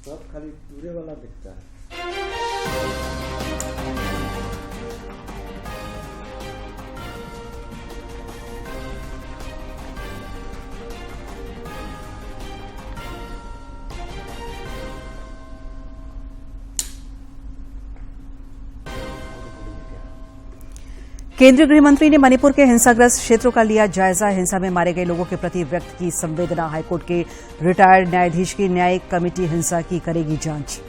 सब खाली दूरे वाला दिखता है। केंद्रीय गृह मंत्री ने मणिपुर के हिंसाग्रस्त क्षेत्रों का लिया जायजा। हिंसा में मारे गए लोगों के प्रति व्यक्त की संवेदना। हाईकोर्ट के रिटायर्ड न्यायाधीश की न्यायिक कमेटी हिंसा की करेगी जांच।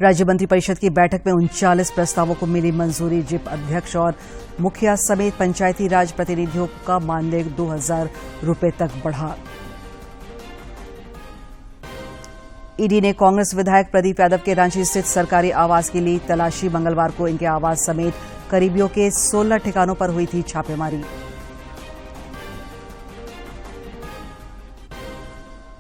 राज्य मंत्रिपरिषद की बैठक में 39 प्रस्तावों को मिली मंजूरी। जिप अध्यक्ष और मुखिया समेत पंचायती राज प्रतिनिधियों का मानदेय 2,000 रुपये तक बढ़ा। ईडी ने कांग्रेस विधायक प्रदीप यादव के रांची स्थित सरकारी आवास के लिए तलाशी। मंगलवार को इनके आवास समेत करीबियों के 16 ठिकानों पर हुई थी छापेमारी।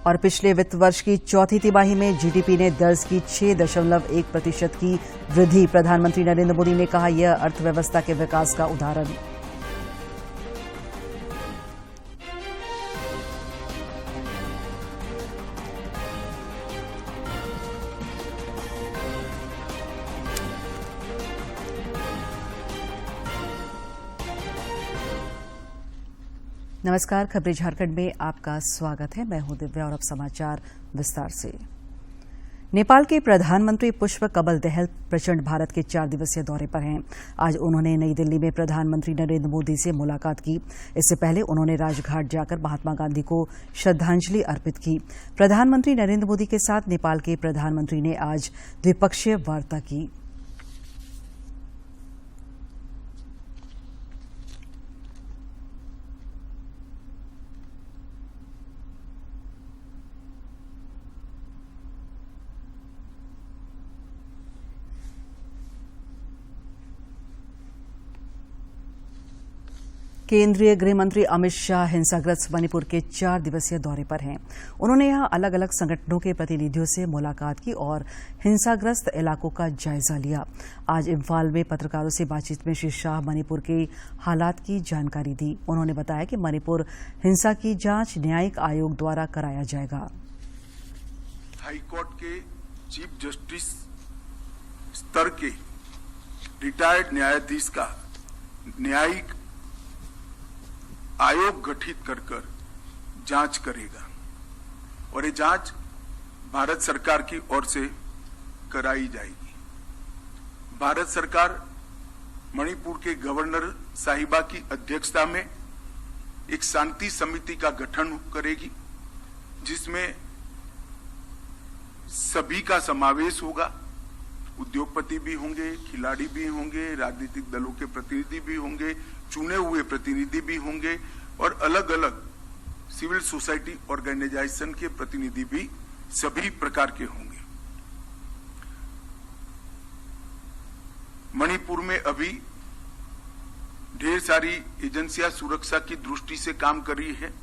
और पिछले वित्त वर्ष की चौथी तिमाही में जीडीपी ने दर्ज की 6.1% की वृद्धि। प्रधानमंत्री नरेंद्र मोदी ने कहा, यह अर्थव्यवस्था के विकास का उदाहरण। नमस्कार, खबरें झारखंड में आपका स्वागत है। मैं हूं दिव्या और अब समाचार विस्तार से। नेपाल के प्रधानमंत्री पुष्प कमल दहल प्रचंड भारत के 4 दिवसीय दौरे पर हैं। आज उन्होंने नई दिल्ली में प्रधानमंत्री नरेंद्र मोदी से मुलाकात की। इससे पहले उन्होंने राजघाट जाकर महात्मा गांधी को श्रद्धांजलि अर्पित की। प्रधानमंत्री नरेंद्र मोदी के साथ नेपाल के प्रधानमंत्री ने आज द्विपक्षीय वार्ता की। केंद्रीय गृह मंत्री अमित शाह हिंसाग्रस्त मणिपुर के 4 दिवसीय दौरे पर हैं। उन्होंने यहां अलग अलग संगठनों के प्रतिनिधियों से मुलाकात की और हिंसाग्रस्त इलाकों का जायजा लिया। आज इम्फाल में पत्रकारों से बातचीत में श्री शाह मणिपुर के हालात की जानकारी दी। उन्होंने बताया कि मणिपुर हिंसा की जांच न्यायिक आयोग द्वारा कराया जाएगा। हाईकोर्ट के चीफ जस्टिस स्तर के रिटायर्ड न्यायाधीश का न्यायिक आयोग गठित कर जांच करेगा और ये जांच भारत सरकार की ओर से कराई जाएगी। भारत सरकार मणिपुर के गवर्नर साहिबा की अध्यक्षता में एक शांति समिति का गठन करेगी, जिसमें सभी का समावेश होगा। उद्योगपति भी होंगे, खिलाड़ी भी होंगे, राजनीतिक दलों के प्रतिनिधि भी होंगे, चुने हुए प्रतिनिधि भी होंगे और अलग अलग सिविल सोसाइटी ऑर्गेनाइजेशन के प्रतिनिधि भी सभी प्रकार के होंगे। मणिपुर में अभी ढेर सारी एजेंसियां सुरक्षा की दृष्टि से काम कर रही है।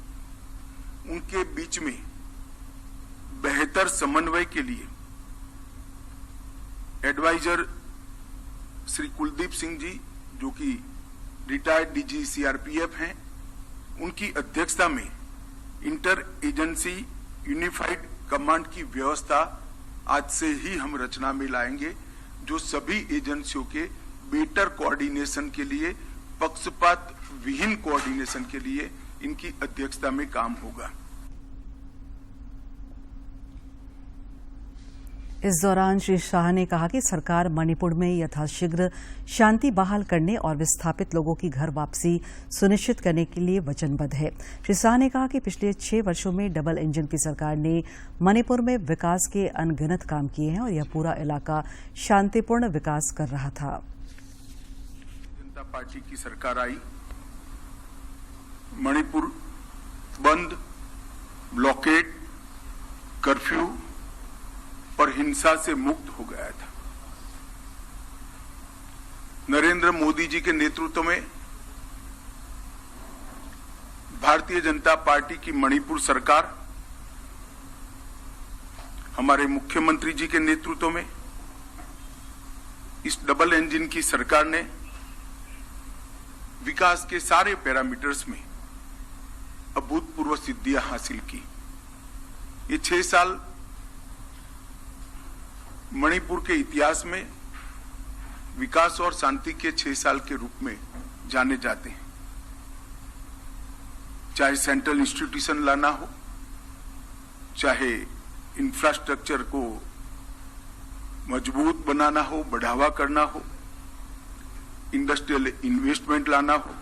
उनके बीच में बेहतर समन्वय के लिए एडवाइजर श्री कुलदीप सिंह जी, जो कि रिटायर्ड डीजी सीआरपीएफ हैं, उनकी अध्यक्षता में इंटर एजेंसी यूनिफाइड कमांड की व्यवस्था आज से ही हम रचना में लाएंगे, जो सभी एजेंसियों के बेटर कोऑर्डिनेशन के लिए, पक्षपात विहीन कोऑर्डिनेशन के लिए इनकी अध्यक्षता में काम होगा। इस दौरान श्री शाह ने कहा कि सरकार मणिपुर में यथाशीघ्र शांति बहाल करने और विस्थापित लोगों की घर वापसी सुनिश्चित करने के लिए वचनबद्ध है। श्री शाह ने कहा कि पिछले 6 वर्षों में डबल इंजन की सरकार ने मणिपुर में विकास के अनगिनत काम किए हैं और यह पूरा इलाका शांतिपूर्ण विकास कर रहा था। जनता पार्टी की सरकार आई, मणिपुर बंद, ब्लॉकेड, कर्फ्यू और हिंसा से मुक्त हो गया था। नरेंद्र मोदी जी के नेतृत्व में भारतीय जनता पार्टी की मणिपुर सरकार, हमारे मुख्यमंत्री जी के नेतृत्व में इस डबल इंजन की सरकार ने विकास के सारे पैरामीटर्स में अभूतपूर्व सिद्धियां हासिल की। ये 6 साल मणिपुर के इतिहास में विकास और शांति के 6 साल के रूप में जाने जाते हैं। चाहे सेंट्रल इंस्टीट्यूशन लाना हो, चाहे इंफ्रास्ट्रक्चर को मजबूत बनाना हो, बढ़ावा करना हो, इंडस्ट्रियल इन्वेस्टमेंट लाना हो,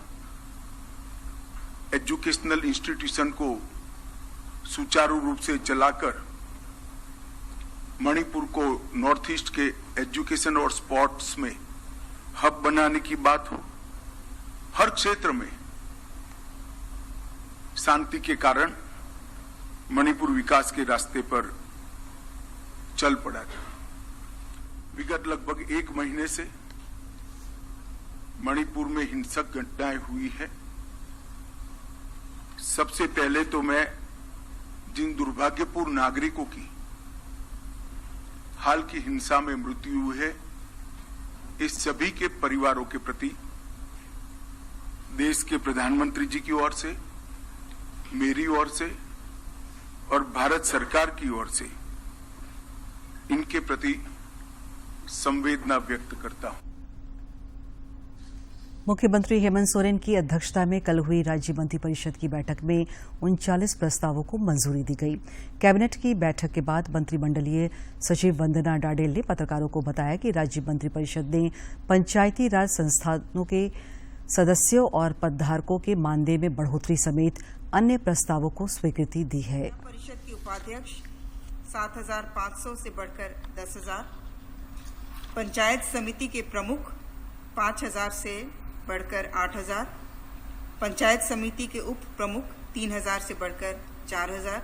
एजुकेशनल इंस्टीट्यूशन को सुचारू रूप से चलाकर मणिपुर को नॉर्थ ईस्ट के एजुकेशन और स्पोर्ट्स में हब बनाने की बात हो, हर क्षेत्र में शांति के कारण मणिपुर विकास के रास्ते पर चल पड़ा था। विगत लगभग 1 महीने से मणिपुर में हिंसक घटनाएं हुई है। सबसे पहले तो मैं जिन दुर्भाग्यपूर्ण नागरिकों की हाल की हिंसा में मृत्यु हुई है, इस सभी के परिवारों के प्रति देश के प्रधानमंत्री जी की ओर से, मेरी ओर से और भारत सरकार की ओर से इनके प्रति संवेदना व्यक्त करता हूं। मुख्यमंत्री हेमंत सोरेन की अध्यक्षता में कल हुई राज्य मंत्रिपरिषद की बैठक में 39 प्रस्तावों को मंजूरी दी गई। कैबिनेट की बैठक के बाद मंत्रिमंडलीय सचिव वंदना डाडेल ने पत्रकारों को बताया कि राज्य मंत्रिपरिषद ने पंचायती राज संस्थानों के सदस्यों और पदधारकों के मानदेय में बढ़ोतरी समेत अन्य प्रस्तावों को स्वीकृति दी है। परिषद की उपाध्यक्ष 7,500 से बढ़कर 10,000, पंचायत समिति के प्रमुख 5,000 से बढ़कर 8,000, पंचायत समिति के उप प्रमुख 3,000 से बढ़कर 4,000,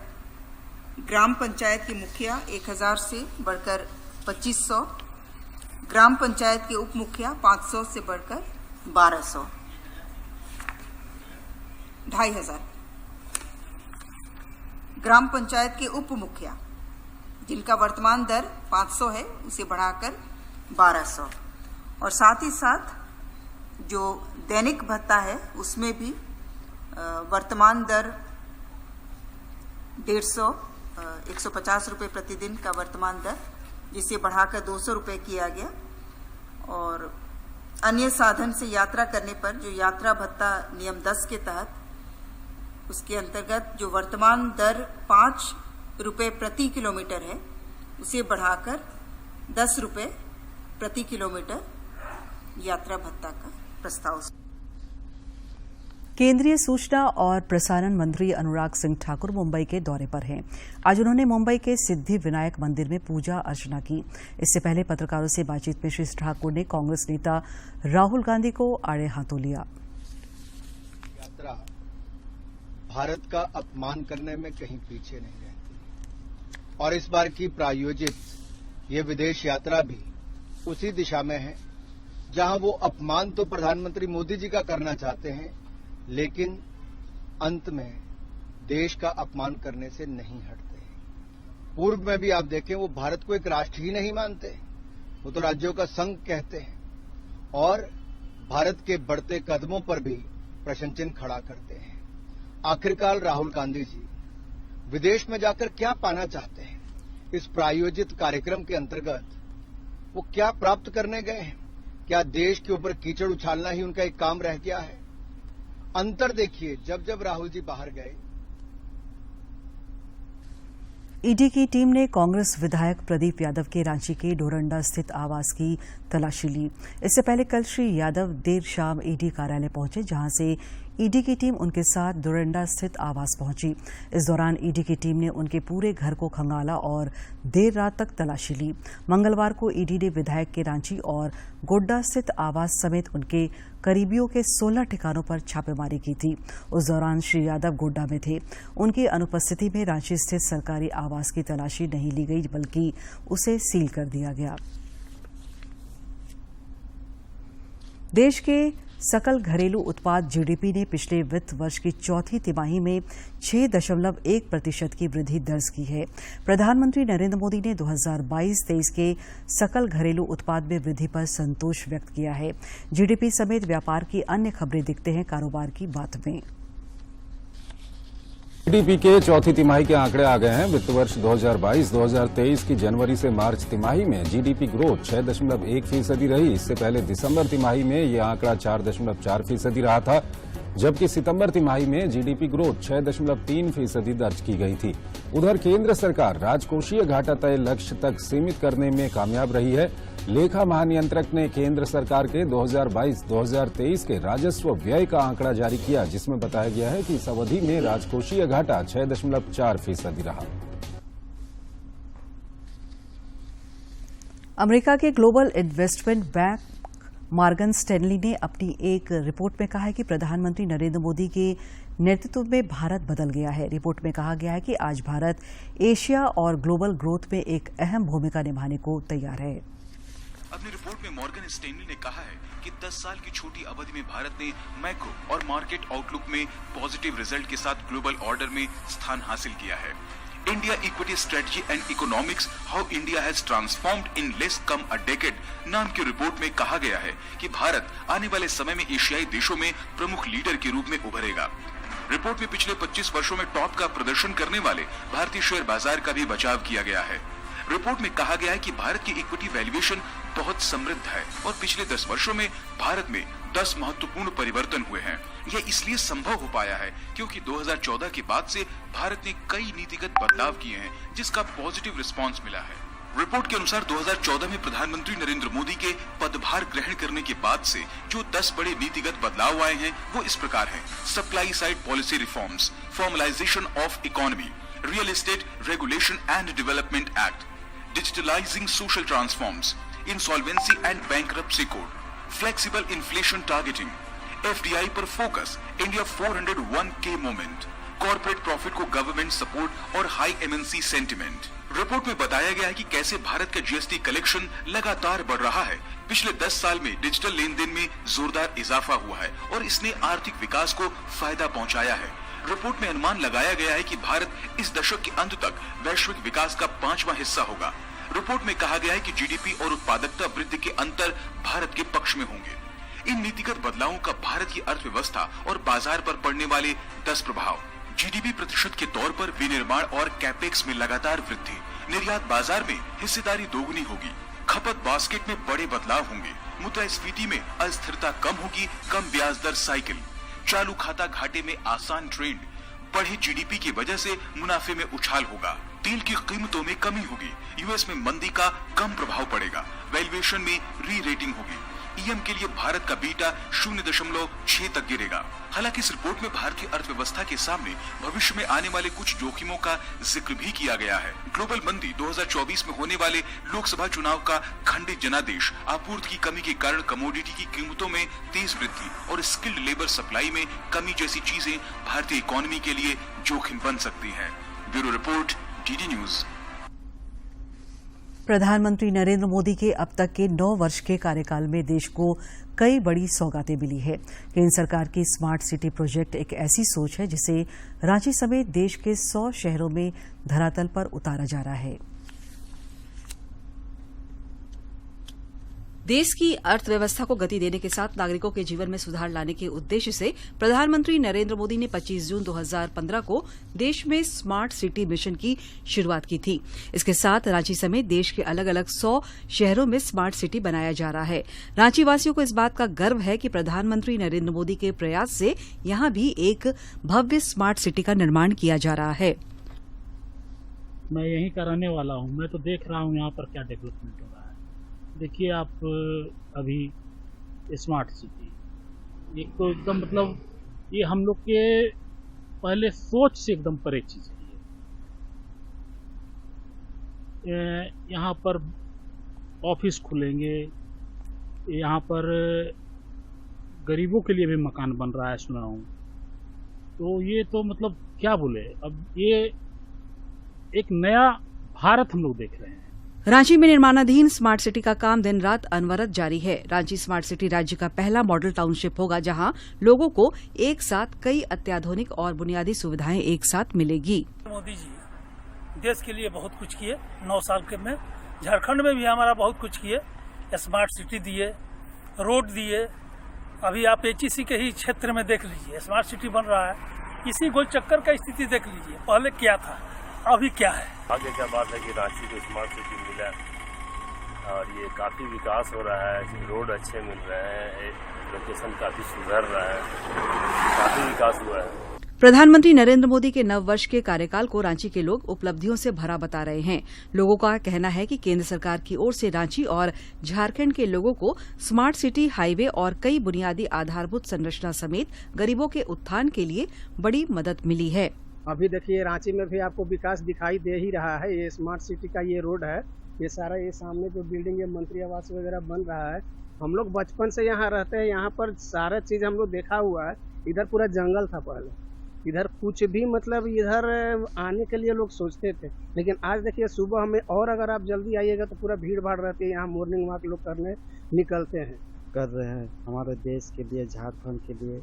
ग्राम पंचायत के मुखिया 1,000 से बढ़कर 2,500, ग्राम पंचायत के उप मुखिया 500 से बढ़कर 1,200, 2,500, ग्राम पंचायत के उप मुखिया जिनका वर्तमान दर 500 है उसे बढ़ाकर 1,200, और साथ ही साथ जो दैनिक भत्ता है उसमें भी वर्तमान दर 150 रुपये प्रतिदिन का वर्तमान दर, जिसे बढ़ाकर 200 रुपये किया गया। और अन्य साधन से यात्रा करने पर जो यात्रा भत्ता नियम 10 के तहत उसके अंतर्गत जो वर्तमान दर 5 रुपये प्रति किलोमीटर है उसे बढ़ाकर 10 रुपये प्रति किलोमीटर यात्रा भत्ता का प्रस्ताव। केंद्रीय सूचना और प्रसारण मंत्री अनुराग सिंह ठाकुर मुंबई के दौरे पर हैं। आज उन्होंने मुंबई के सिद्धि विनायक मंदिर में पूजा अर्चना की। इससे पहले पत्रकारों से बातचीत में श्री ठाकुर ने कांग्रेस नेता राहुल गांधी को आड़े हाथों लिया। यात्रा भारत का अपमान करने में कहीं पीछे नहीं रहती, और इस बार की प्रायोजित ये विदेश यात्रा भी उसी दिशा में है जहां वो अपमान तो प्रधानमंत्री मोदी जी का करना चाहते हैं, लेकिन अंत में देश का अपमान करने से नहीं हटते। पूर्व में भी आप देखें, वो भारत को एक राष्ट्र ही नहीं मानते, वो तो राज्यों का संघ कहते हैं, और भारत के बढ़ते कदमों पर भी प्रश्न चिन्ह खड़ा करते हैं। आखिरकार राहुल गांधी जी विदेश में जाकर क्या पाना चाहते हैं? इस प्रायोजित कार्यक्रम के अंतर्गत वो क्या प्राप्त करने गए हैं? क्या देश के ऊपर कीचड़ उछालना ही उनका एक काम रह गया है? अंतर देखिए, जब जब राहुल जी बाहर गए। ईडी की टीम ने कांग्रेस विधायक प्रदीप यादव के रांची के डोरंडा स्थित आवास की तलाशी ली। इससे पहले कल श्री यादव देर शाम ईडी कार्यालय पहुंचे, जहां से ईडी की टीम उनके साथ डोरंडा स्थित आवास पहुंची। इस दौरान ईडी की टीम ने उनके पूरे घर को खंगाला और देर रात तक तलाशी ली। मंगलवार को ईडी ने विधायक के रांची और गोड्डा स्थित आवास समेत उनके करीबियों के 16 ठिकानों पर छापेमारी की थी। उस दौरान श्री यादव गोड्डा में थे। उनकी अनुपस्थिति में रांची स्थित सरकारी आवास की तलाशी नहीं ली गई, बल्कि उसे सील कर दिया गया। देश के सकल घरेलू उत्पाद जीडीपी ने पिछले वित्त वर्ष की चौथी तिमाही में 6.1% की वृद्धि दर्ज की है। प्रधानमंत्री नरेंद्र मोदी ने 2022-23 के सकल घरेलू उत्पाद में वृद्धि पर संतोष व्यक्त किया है। जीडीपी समेत व्यापार की अन्य खबरें दिखते हैं कारोबार की बात में। जीडीपी के चौथी तिमाही के आंकड़े आ गए हैं। वित्त वर्ष 2022-2023 की जनवरी से मार्च तिमाही में जीडीपी ग्रोथ 6.1% रही। इससे पहले दिसंबर तिमाही में यह आंकड़ा 4.4% रहा था, जबकि सितंबर तिमाही में जीडीपी ग्रोथ 6.3% दर्ज की गई थी। उधर केंद्र सरकार राजकोषीय घाटा तय लक्ष्य तक सीमित करने में कामयाब रही है। लेखा महानियंत्रक ने केंद्र सरकार के 2022-2023 के राजस्व व्यय का आंकड़ा जारी किया, जिसमें बताया गया है कि इस अवधि में राजकोषीय घाटा 6.4% रहा। अमेरिका के global investment bank Morgan Stanley ने अपनी एक रिपोर्ट में कहा है कि प्रधानमंत्री नरेंद्र मोदी के नेतृत्व में भारत बदल गया है। रिपोर्ट में कहा गया है कि आज भारत एशिया और ग्लोबल ग्रोथ में एक अहम भूमिका निभाने को तैयार है। अपनी रिपोर्ट में मॉर्गन स्टैनली ने कहा है कि 10 साल की छोटी अवधि में भारत ने मैक्रो और मार्केट आउटलुक में पॉजिटिव रिजल्ट के साथ ग्लोबल ऑर्डर में स्थान हासिल किया है। India equity strategy and economics, how India has transformed in less come a decade नाम की रिपोर्ट में कहा गया है कि भारत आने वाले समय में एशियाई देशों में प्रमुख लीडर के रूप में उभरेगा। रिपोर्ट में पिछले 25 वर्षों में टॉप का प्रदर्शन करने वाले भारतीय शेयर बाजार का भी बचाव किया गया है। रिपोर्ट में कहा गया है कि भारत की इक्विटी वैल्यूएशन बहुत समृद्ध है और पिछले 10 वर्षों में भारत में 10 महत्वपूर्ण परिवर्तन हुए हैं। यह इसलिए संभव हो पाया है क्योंकि 2014 के बाद से भारत ने कई नीतिगत बदलाव किए हैं, जिसका पॉजिटिव रिस्पांस मिला है। रिपोर्ट के अनुसार 2014 में प्रधानमंत्री नरेंद्र मोदी के पदभार ग्रहण करने के बाद से जो 10 बड़े नीतिगत बदलाव आए हैं वो इस प्रकार हैं। Supply side policy reforms, formalisation of economy, real estate regulation and development act, digitalizing social transforms, insolvency and bankruptcy code, flexible inflation targeting, FDI पर focus, India 401k movement, corporate profit को गवर्नमेंट सपोर्ट और high MNC sentiment. Report में बताया गया है कि कैसे भारत का जीएसटी कलेक्शन लगातार बढ़ रहा है। पिछले 10 साल में डिजिटल लेन देन में जोरदार इजाफा हुआ है और इसने आर्थिक विकास को फायदा पहुंचाया है। रिपोर्ट में अनुमान लगाया गया है कि भारत इस दशक के अंत तक वैश्विक विकास का 5वां हिस्सा होगा। रिपोर्ट में कहा गया है कि जीडीपी और उत्पादकता वृद्धि के अंतर भारत के पक्ष में होंगे। इन नीतिगत बदलावों का भारत की अर्थव्यवस्था और बाजार पर पड़ने वाले 10 प्रभाव। जीडीपी प्रतिशत के तौर पर विनिर्माण और कैपेक्स में लगातार वृद्धि, निर्यात बाजार में हिस्सेदारी दोगुनी होगी, खपत बास्केट में बड़े बदलाव होंगे, मुद्रास्फीति में अस्थिरता कम होगी, कम ब्याज दर साइकिल, चालू खाता घाटे में आसान ट्रेंड, बढ़े जीडीपी की वजह से मुनाफे में उछाल होगा, तेल की कीमतों में कमी होगी, यूएस में मंदी का कम प्रभाव पड़ेगा, वैल्यूएशन में री रेटिंग होगी, ईएम के लिए भारत का बीटा 0.6 तक गिरेगा। हालांकि इस रिपोर्ट में भारतीय अर्थव्यवस्था के सामने भविष्य में आने वाले कुछ जोखिमों का जिक्र भी किया गया है। ग्लोबल मंदी, 2024 में होने वाले लोकसभा चुनाव का खंडित जनादेश, आपूर्ति की कमी के कारण कमोडिटी की कीमतों में तेज वृद्धि और स्किल्ड लेबर सप्लाई में कमी जैसी चीजें भारतीय इकोनॉमी के लिए जोखिम बन सकती हैं। Bureau report, DD news. प्रधानमंत्री नरेंद्र मोदी के अब तक के 9 वर्ष के कार्यकाल में देश को कई बड़ी सौगातें मिली है। केंद्र सरकार की स्मार्ट सिटी प्रोजेक्ट एक ऐसी सोच है जिसे रांची समेत देश के 100 शहरों में धरातल पर उतारा जा रहा है। देश की अर्थव्यवस्था को गति देने के साथ नागरिकों के जीवन में सुधार लाने के उद्देश्य से प्रधानमंत्री नरेंद्र मोदी ने 25 जून 2015 को देश में स्मार्ट सिटी मिशन की शुरुआत की थी। इसके साथ रांची समेत देश के अलग अलग 100 शहरों में स्मार्ट सिटी बनाया जा रहा है। रांची वासियों को इस बात का गर्व है कि प्रधानमंत्री नरेंद्र मोदी के प्रयास से यहां भी एक भव्य स्मार्ट सिटी का निर्माण किया जा रहा है। मैं यहीं का रहने वाला हूं, मैं तो देख रहा हूं यहाँ पर क्या डेवलपमेंट हो रहा है। देखिए आप अभी स्मार्ट सिटी एक तो एकदम मतलब ये हम लोग के पहले सोच से एकदम परे चीज़ है। यहाँ पर ऑफिस खुलेंगे, यहाँ पर गरीबों के लिए भी मकान बन रहा है सुना हूँ। तो ये तो मतलब क्या बोले, अब ये एक नया भारत हम लोग देख रहे हैं। रांची में निर्माणाधीन स्मार्ट सिटी का काम दिन रात अनवरत जारी है। रांची स्मार्ट सिटी राज्य का पहला मॉडल टाउनशिप होगा जहां लोगों को एक साथ कई अत्याधुनिक और बुनियादी सुविधाएं एक साथ मिलेगी। मोदी जी देश के लिए बहुत कुछ किए 9 साल के में। झारखंड में भी हमारा बहुत कुछ किए, स्मार्ट सिटी दिए, रोड दिए। अभी आप एचईसी के ही क्षेत्र में देख लीजिए, स्मार्ट सिटी बन रहा है। इसी गोल चक्कर का स्थिति देख लीजिए, पहले क्या था अभी क्या है। आगे क्या बात है कि रांची को स्मार्ट सिटी मिला और ये काफ़ी विकास हो रहा है, रोड अच्छे मिल रहे हैं, लोकेशन काफ़ी सुधर रहा है, काफ़ी विकास हुआ है। प्रधानमंत्री नरेंद्र मोदी के नव वर्ष के कार्यकाल को रांची के लोग उपलब्धियों से भरा बता रहे हैं। लोगों का कहना है कि केंद्र सरकार की ओर से रांची और झारखंड के लोगों को स्मार्ट सिटी, हाईवे और कई बुनियादी आधारभूत संरचना समेत गरीबों के उत्थान के लिए बड़ी मदद मिली है। अभी देखिए रांची में भी आपको विकास दिखाई दे ही रहा है। ये स्मार्ट सिटी का ये रोड है, ये सारा ये सामने जो बिल्डिंग, ये मंत्री आवास वगैरह बन रहा है। हम लोग बचपन से यहाँ रहते हैं, यहाँ पर सारा चीज हम लोग देखा हुआ है। इधर पूरा जंगल था पहले, इधर कुछ भी मतलब इधर आने के लिए लोग सोचते थे, लेकिन आज देखिए सुबह हमें, और अगर आप जल्दी आइएगा तो पूरा भीड़ भाड़ रहती है। यहाँ मॉर्निंग वॉक लोग करने निकलते हैं। कर रहे हैं हमारे देश के लिए, झारखंड के लिए,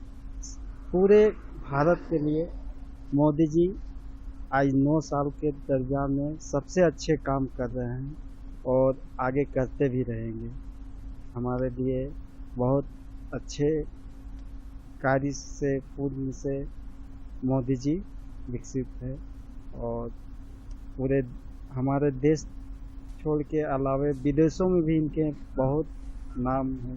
पूरे भारत के लिए। मोदी जी आज 9 साल के दरमियान में सबसे अच्छे काम कर रहे हैं और आगे करते भी रहेंगे। हमारे लिए बहुत अच्छे कार्य से पूर्व से मोदी जी विकसित है और पूरे हमारे देश छोड़ के अलावे विदेशों में भी इनके बहुत नाम है।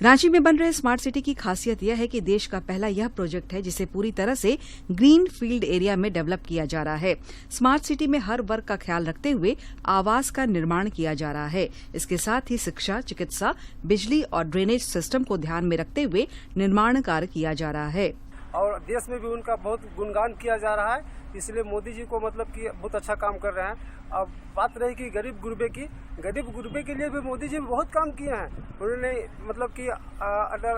रांची में बन रहे स्मार्ट सिटी की खासियत यह है कि देश का पहला यह प्रोजेक्ट है जिसे पूरी तरह से ग्रीन फील्ड एरिया में डेवलप किया जा रहा है। स्मार्ट सिटी में हर वर्ग का ख्याल रखते हुए आवास का निर्माण किया जा रहा है। इसके साथ ही शिक्षा, चिकित्सा, बिजली और ड्रेनेज सिस्टम को ध्यान में रखते हुए निर्माण कार्य किया जा रहा है और देश में भी उनका बहुत गुणगान किया जा रहा है। इसलिए मोदी जी को मतलब कि बहुत अच्छा काम कर रहे हैं। अब बात रही कि गरीब गुरबे की, गरीब गुरबे के लिए भी मोदी जी बहुत काम किए हैं। उन्होंने मतलब कि अटल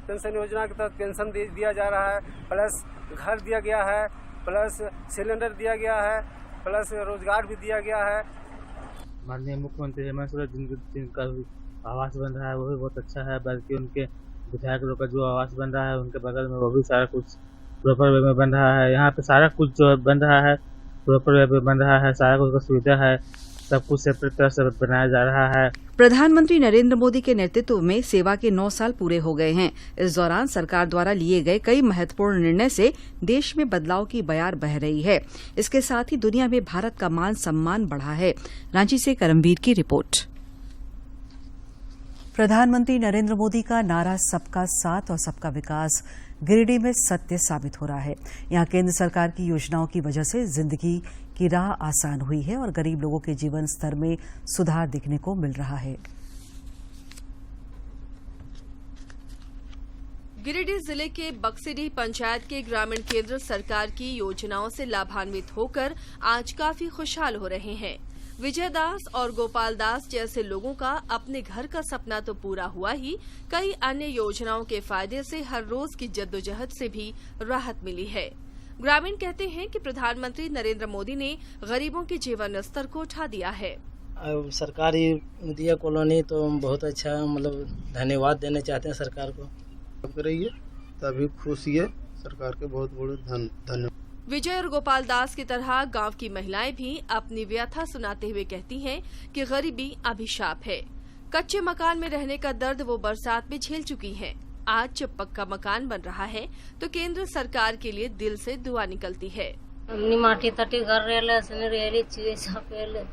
पेंशन योजना के तहत पेंशन दिया जा रहा है, प्लस घर दिया गया है, प्लस सिलेंडर दिया गया है, प्लस रोजगार भी दिया गया है। माननीय मुख्यमंत्री हेमंत सोरेन जिनका आवास बन रहा है वो भी बहुत अच्छा है, बल्कि उनके विधायक लोग का जो आवास बन रहा है उनके बगल में वो भी सारा कुछ प्रॉपर वे में बन रहा है। यहाँ पे सारा कुछ जो बन रहा है प्रॉपर वे में बन रहा है, सारा कुछ का सुविधा है, सब कुछ सेपरेट तरह से बनाया जा रहा है। प्रधानमंत्री नरेंद्र मोदी के नेतृत्व में सेवा के 9 साल पूरे हो गए हैं। इस दौरान सरकार द्वारा लिए गए कई महत्वपूर्ण निर्णय से देश में बदलाव की बयार बह रही है। इसके साथ ही दुनिया में भारत का मान सम्मान बढ़ा है। रांची से करमवीर की रिपोर्ट। प्रधानमंत्री नरेंद्र मोदी का नारा सबका साथ और सबका विकास गिरिडीह में सत्य साबित हो रहा है। यहां केंद्र सरकार की योजनाओं की वजह से जिंदगी की राह आसान हुई है और गरीब लोगों के जीवन स्तर में सुधार दिखने को मिल रहा है। गिरिडीह जिले के बक्सीडीह पंचायत के ग्रामीण केंद्र सरकार की योजनाओं से लाभान्वित होकर आज काफी खुशहाल हो रहे हैं। विजय दास और गोपाल दास जैसे लोगों का अपने घर का सपना तो पूरा हुआ ही, कई अन्य योजनाओं के फायदे से हर रोज की जद्दोजहद से भी राहत मिली है। ग्रामीण कहते हैं कि प्रधानमंत्री नरेंद्र मोदी ने गरीबों के जीवन स्तर को उठा दिया है। सरकारी दिया कॉलोनी तो बहुत अच्छा, मतलब धन्यवाद देना चाहते हैं सरकार को। रहिए तभी खुशी है, सरकार के बहुत बहुत धन्यवाद। विजय और गोपाल दास की तरह गांव की महिलाएं भी अपनी व्यथा सुनाते हुए कहती हैं कि गरीबी अभिशाप है। कच्चे मकान में रहने का दर्द वो बरसात में झेल चुकी हैं। आज जब पक्का मकान बन रहा है तो केंद्र सरकार के लिए दिल से दुआ निकलती है। माटी तटी घर रेली चुए छपेले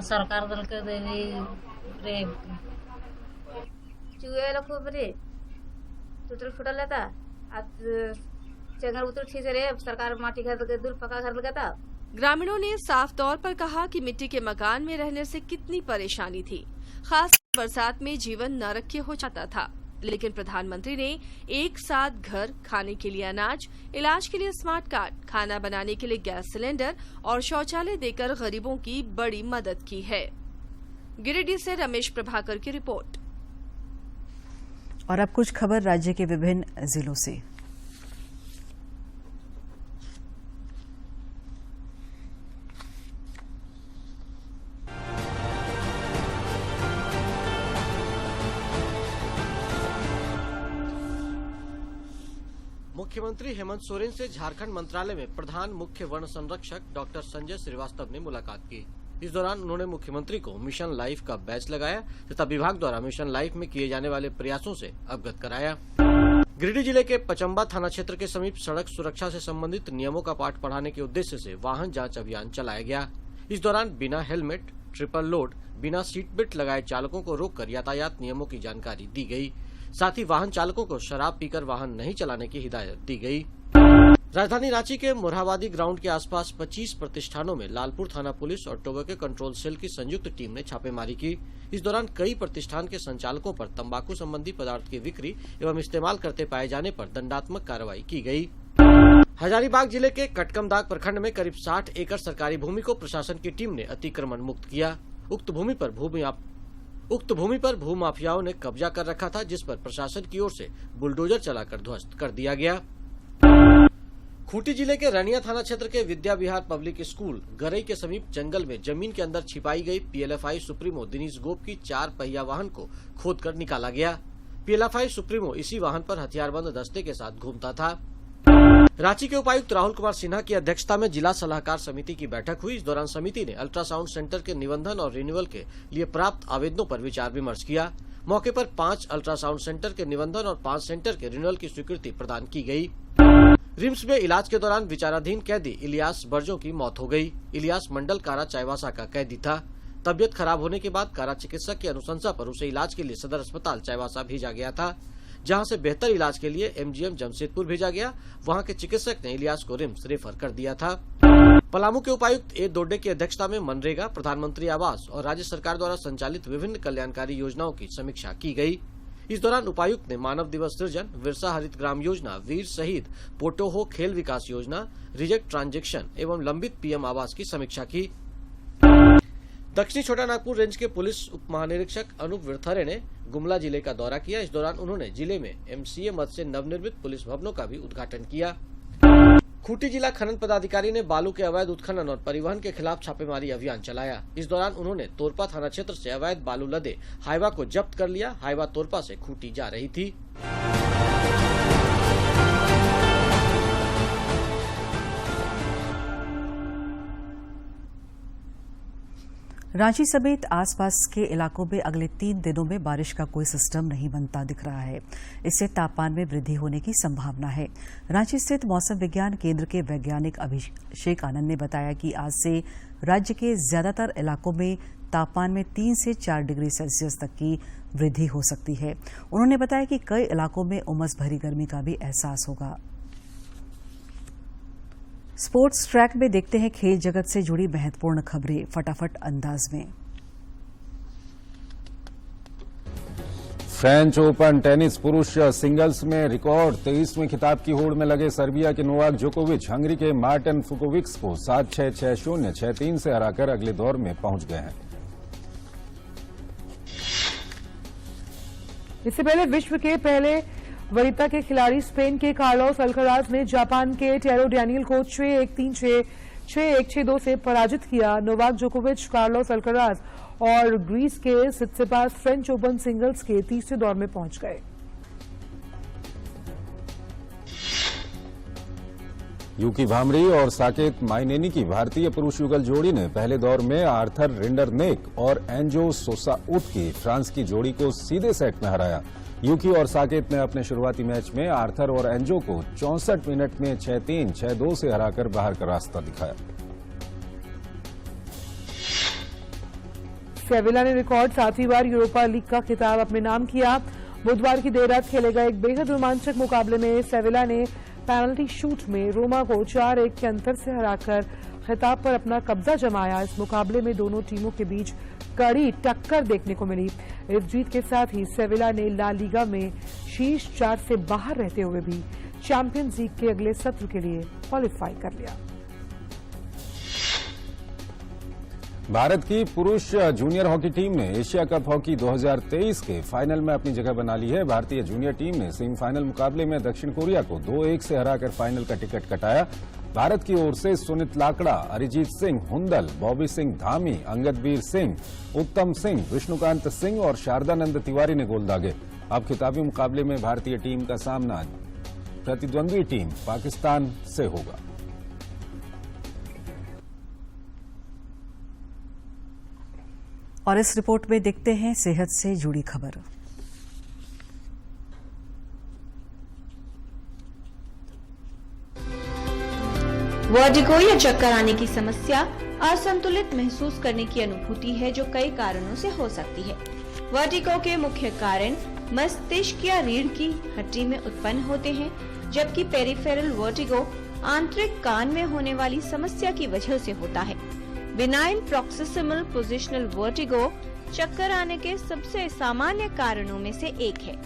सरकार दल के देवी रे चुए खूब रे टूटल फुटल लेता सरकार माटी घर दूर पका घर लगाता। ग्रामीणों ने साफ तौर पर कहा कि मिट्टी के मकान में रहने से कितनी परेशानी थी, खास बरसात में जीवन नरकीय हो जाता था। लेकिन प्रधानमंत्री ने एक साथ घर, खाने के लिए अनाज, इलाज के लिए स्मार्ट कार्ड, खाना बनाने के लिए गैस सिलेंडर और शौचालय देकर गरीबों की बड़ी मदद की है। गिरिडीह से रमेश प्रभाकर की रिपोर्ट। और अब कुछ खबर राज्य के विभिन्न जिलों से। मुख्यमंत्री हेमंत सोरेन से झारखंड मंत्रालय में प्रधान मुख्य वन संरक्षक डॉक्टर संजय श्रीवास्तव ने मुलाकात की। इस दौरान उन्होंने मुख्यमंत्री को मिशन लाइफ का बैच लगाया तथा विभाग द्वारा मिशन लाइफ में किए जाने वाले प्रयासों से अवगत कराया। गिरिडीह जिले के पचम्बा थाना क्षेत्र के समीप सड़क सुरक्षा से संबंधित नियमों का पाठ पढ़ाने के उद्देश्य से वाहन जांच अभियान चलाया गया। इस दौरान बिना हेलमेट, ट्रिपल लोड, बिना सीट बेल्ट लगाए चालकों को रोककर यातायात नियमों की जानकारी दी गई। साथ ही वाहन चालकों को शराब पीकर वाहन नहीं चलाने की हिदायत दी गई। राजधानी रांची के मोरहाबादी ग्राउंड के आसपास 25 प्रतिष्ठानों में लालपुर थाना पुलिस और टोबैको कंट्रोल सेल की संयुक्त टीम ने छापेमारी की। इस दौरान कई प्रतिष्ठान के संचालकों पर तंबाकू संबंधी पदार्थ की बिक्री एवं इस्तेमाल करते पाए जाने पर दंडात्मक कार्रवाई की गई। हजारीबाग जिले के कटकमदाग प्रखंड में करीब 60 एकड़ सरकारी भूमि को प्रशासन की टीम ने अतिक्रमण मुक्त किया। उक्त भूमि पर भूमाफियाओं ने कब्जा कर रखा था, जिस पर प्रशासन की ओर से बुलडोजर चलाकर ध्वस्त कर दिया गया। खूंटी जिले के रनिया थाना क्षेत्र के विद्या विहार पब्लिक स्कूल गरई के समीप जंगल में जमीन के अंदर छिपाई गई पीएलएफआई सुप्रीमो दिनेश गोप की 4 पहिया वाहन को खोदकर निकाला गया। पीएलएफआई सुप्रीमो इसी वाहन पर हथियारबंद दस्ते के साथ घूमता था। रांची के उपायुक्त राहुल कुमार सिन्हा की अध्यक्षता में जिला सलाहकार समिति की बैठक हुई। इस दौरान समिति ने अल्ट्रासाउंड सेंटर के निबंधन और रिन्यूअल के लिए प्राप्त आवेदनों पर विचार विमर्श किया। मौके पर 5 अल्ट्रासाउंड सेंटर के निबंधन और 5 सेंटर के रिन्यूअल की स्वीकृति प्रदान की गई। रिम्स में इलाज के दौरान विचाराधीन कैदी इलियास बर्जों की मौत हो गई। इलियास मंडल कारा चाईबासा का कैदी था। तबियत खराब होने के बाद कारा चिकित्सक की अनुशंसा पर उसे इलाज के लिए सदर अस्पताल चाईबासा भेजा गया था, जहां से बेहतर इलाज के लिए एमजीएम जमशेदपुर भेजा गया। वहां के चिकित्सक ने इलियास को रिम्स रेफर कर दिया था। पलामू के उपायुक्त ए दोड्डे की अध्यक्षता में मनरेगा, प्रधानमंत्री आवास और राज्य सरकार द्वारा संचालित विभिन्न कल्याणकारी योजनाओं की समीक्षा की गई। इस दौरान उपायुक्त ने मानव दिवस सृजन, विरसा हरित ग्राम योजना, वीर शहीद पोटोहो खेल विकास योजना, रिजेक्ट ट्रांजेक्शन एवं लंबित पीएम आवास की समीक्षा की। दक्षिणी छोटा नागपुर रेंज के पुलिस उप महानिरीक्षक अनूप विरथरे ने गुमला जिले का दौरा किया। इस दौरान उन्होंने जिले में एमसीए मद से नवनिर्मित पुलिस भवनों का भी उद्घाटन किया। खूंटी जिला खनन पदाधिकारी ने बालू के अवैध उत्खनन और परिवहन के खिलाफ छापेमारी अभियान चलाया। इस दौरान उन्होंने तोरपा थाना क्षेत्र से अवैध बालू लदे हाईवा को जब्त कर लिया। हाईवा तोरपा से खूंटी जा रही थी। रांची समेत आसपास के इलाकों में अगले 3 दिनों में बारिश का कोई सिस्टम नहीं बनता दिख रहा है। इससे तापमान में वृद्धि होने की संभावना है। रांची स्थित मौसम विज्ञान केंद्र के वैज्ञानिक अभिषेक आनंद ने बताया कि आज से राज्य के ज्यादातर इलाकों में तापमान में 3 से 4 डिग्री सेल्सियस तक की वृद्धि हो सकती है। उन्होंने बताया कि कई इलाकों में उमस भरी गर्मी का भी एहसास होगा। स्पोर्ट्स ट्रैक में देखते हैं खेल जगत से जुड़ी महत्वपूर्ण खबरें फटाफट अंदाज में। फ्रेंच ओपन टेनिस पुरुष सिंगल्स में रिकॉर्ड 23वें खिताब की होड़ में लगे सर्बिया के नोवाक जोकोविच हंगरी के मार्टिन फुकोविक्स को 7-6, 6-0, 6-3 से हराकर अगले दौर में पहुंच गए हैं। इससे पहले विश्व के पहले वरीयता के खिलाड़ी स्पेन के कार्लोस अल्कराज ने जापान के टेरो डैनियल को 6-1, 3-6, 6-1, 6-2 से पराजित किया। नोवाक जोकोविच, कार्लोस अल्कराज और ग्रीस के सित्सिपास फ्रेंच ओपन सिंगल्स के तीसरे दौर में पहुंच गए। यूकी भामरी और साकेत माइनेनी की भारतीय पुरुष युगल जोड़ी ने पहले दौर में आर्थर रिंडरनेक और एंजो सोसाउट की फ्रांस की जोड़ी को सीधे सेट में हराया। यूकी और साकेत ने अपने शुरुआती मैच में आर्थर और एंजो को 64 मिनट में 6-3, 6-2 से हराकर बाहर का रास्ता दिखाया। सेविला ने रिकॉर्ड 7वीं बार यूरोपा लीग का खिताब अपने नाम किया। बुधवार की देर रात खेले गए एक बेहद रोमांचक मुकाबले में सेविला ने पेनल्टी शूट में रोमा को 4-1 के अंतर से हराकर खिताब पर अपना कब्जा जमाया। इस मुकाबले में दोनों टीमों के बीच कड़ी टक्कर देखने को मिली। इस जीत के साथ ही सेविला ने ला लीगा में शीर्ष 4 से बाहर रहते हुए भी चैंपियंस लीग के अगले सत्र के लिए क्वालिफाई कर लिया। भारत की पुरुष जूनियर हॉकी टीम ने एशिया कप हॉकी 2023 के फाइनल में अपनी जगह बना ली है। भारतीय जूनियर टीम ने सेमीफाइनल मुकाबले में दक्षिण कोरिया को 2-1 से हराकर फाइनल का टिकट कटाया। भारत की ओर से सुनित लाकड़ा, अरिजीत सिंह हुंदल, बॉबी सिंह धामी, अंगदवीर सिंह, उत्तम सिंह, विष्णुकांत सिंह और शारदानंद तिवारी ने गोल दागे। अब खिताबी मुकाबले में भारतीय टीम का सामना प्रतिद्वंद्वी टीम पाकिस्तान से होगा। और इस रिपोर्ट में देखते हैं सेहत से जुड़ी खबर। वर्टिगो या चक्कर आने की समस्या असंतुलित महसूस करने की अनुभूति है जो कई कारणों से हो सकती है। वर्टिगो के मुख्य कारण मस्तिष्क या रीढ़ की हड्डी में उत्पन्न होते हैं, जबकि पेरिफेरल वर्टिगो आंतरिक कान में होने वाली समस्या की वजह से होता है। बिनाइन प्रोक्सिमल पोजिशनल वर्टिगो चक्कर आने के सबसे सामान्य कारणों में से एक है।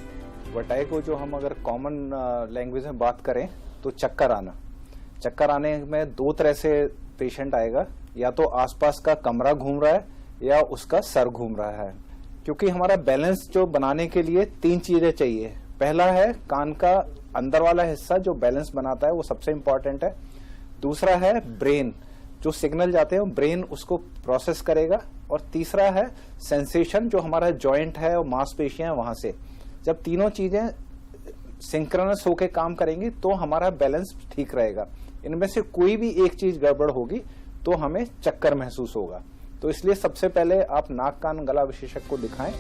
वर्टिगो जो हम अगर कॉमन लैंग्वेज में बात करें तो चक्कर आने में दो तरह से पेशेंट आएगा, या तो आसपास का कमरा घूम रहा है या उसका सर घूम रहा है। क्योंकि हमारा बैलेंस जो बनाने के लिए 3 चीजें चाहिए। पहला है कान का अंदर वाला हिस्सा जो बैलेंस बनाता है, वो सबसे इंपॉर्टेंट है। दूसरा है ब्रेन, जो सिग्नल जाते हैं ब्रेन उसको प्रोसेस करेगा। और तीसरा है सेंसेशन, जो हमारा जॉइंट है और मांसपेशियां वहां से। जब तीनों चीजें सिंक्रोनस होके काम करेंगी तो हमारा बैलेंस ठीक रहेगा। इनमें से कोई भी एक चीज गड़बड़ होगी तो हमें चक्कर महसूस होगा। तो इसलिए सबसे पहले आप नाक कान गला विशेषज्ञ को दिखाएं।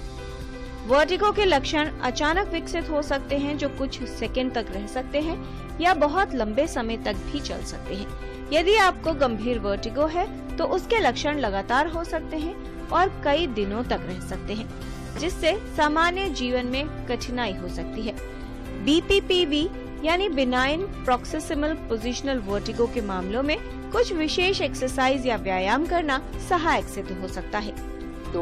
वर्टिगो के लक्षण अचानक विकसित हो सकते हैं, जो कुछ सेकंड तक रह सकते हैं या बहुत लंबे समय तक भी चल सकते हैं। यदि आपको गंभीर वर्टिगो है तो उसके लक्षण लगातार हो सकते हैं और कई दिनों तक रह सकते हैं, जिससे सामान्य जीवन में कठिनाई हो सकती है। BPPV यानी बिनाइन प्रोक्सिमल पोजिशनल वर्टिगो के मामलों में कुछ विशेष एक्सरसाइज या व्यायाम करना सहायक सिद्ध हो सकता है। तो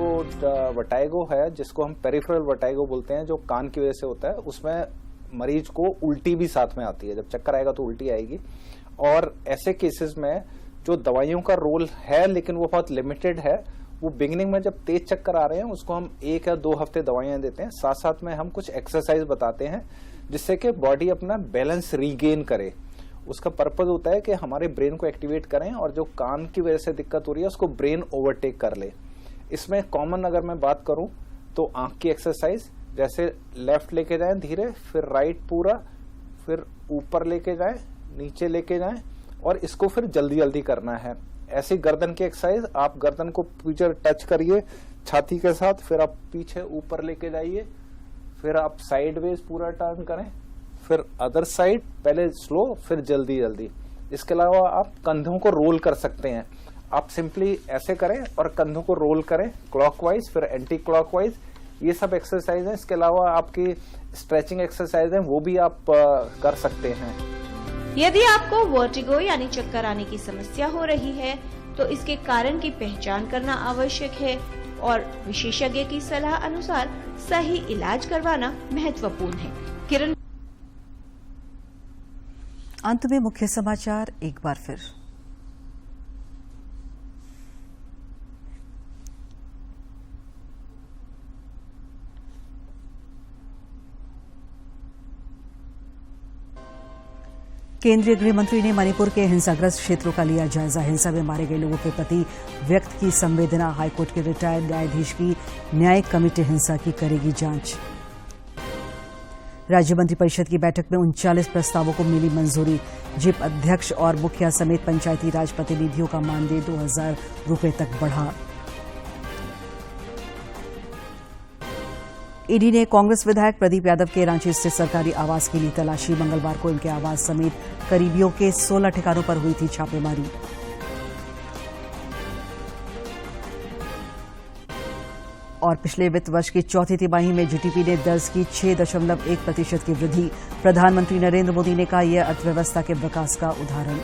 वर्टिगो है जिसको हम पेरिफेरल वर्टिगो बोलते हैं, जो कान की वजह से होता है, उसमें मरीज को उल्टी भी साथ में आती है। जब चक्कर आएगा तो उल्टी आएगी। और ऐसे केसेस में जो दवाइयों का रोल है लेकिन वो बहुत लिमिटेड है, वो बिगिनिंग में जब तेज चक्कर आ रहे हैं उसको हम 1 या 2 हफ्ते दवाइयां देते हैं। साथ साथ में हम कुछ एक्सरसाइज बताते हैं जिससे कि बॉडी अपना बैलेंस रीगेन करे। उसका पर्पज होता है कि हमारे ब्रेन को एक्टिवेट करें और जो कान की वजह से दिक्कत हो रही है उसको ब्रेन ओवरटेक कर ले। इसमें कॉमन अगर मैं बात करूं तो आंख की एक्सरसाइज, जैसे लेफ्ट लेके जाएं धीरे, फिर राइट पूरा, फिर ऊपर लेके जाएं, नीचे लेके जाएं, और इसको फिर जल्दी जल्दी करना है। ऐसी गर्दन की एक्सरसाइज, आप गर्दन को पीछे टच करिए छाती के साथ, फिर आप पीछे ऊपर लेके जाइए, फिर आप साइडवेज पूरा टर्न करें, फिर अदर साइड, पहले स्लो फिर जल्दी जल्दी। इसके अलावा आप कंधों को रोल कर सकते हैं। आप सिंपली ऐसे करें और कंधों को रोल करें क्लॉकवाइज, फिर एंटी क्लॉकवाइज। ये सब एक्सरसाइज है। इसके अलावा आपकी स्ट्रेचिंग एक्सरसाइज है, वो भी आप कर सकते हैं। यदि आपको वर्टिगो यानी चक्कर आने की समस्या हो रही है तो इसके कारण की पहचान करना आवश्यक है और विशेषज्ञ की सलाह अनुसार सही इलाज करवाना महत्वपूर्ण है। किरण। अंत में मुख्य समाचार एक बार फिर। केंद्रीय गृह मंत्री ने मणिपुर के हिंसाग्रस्त क्षेत्रों का लिया जायजा। हिंसा में मारे गए लोगों के प्रति व्यक्त की संवेदना। हाईकोर्ट के रिटायर्ड न्यायाधीश की न्यायिक कमेटी हिंसा की करेगी जांच। राज्य मंत्रिपरिषद की बैठक में 39 प्रस्तावों को मिली मंजूरी। जिप अध्यक्ष और मुखिया समेत पंचायती राज प्रतिनिधियों का मानदेय 2000 रुपए तक बढ़ा। ईडी ने कांग्रेस विधायक प्रदीप यादव के रांची स्थित सरकारी आवास की ली तलाशी। मंगलवार को इनके आवास समेत करीबियों के 16 ठिकानों पर हुई थी छापेमारी। और पिछले वित्त वर्ष की चौथी तिमाही में जीडीपी ने दर्ज की 6.1% की वृद्धि। प्रधानमंत्री नरेंद्र मोदी ने कहा यह अर्थव्यवस्था के विकास का उदाहरण।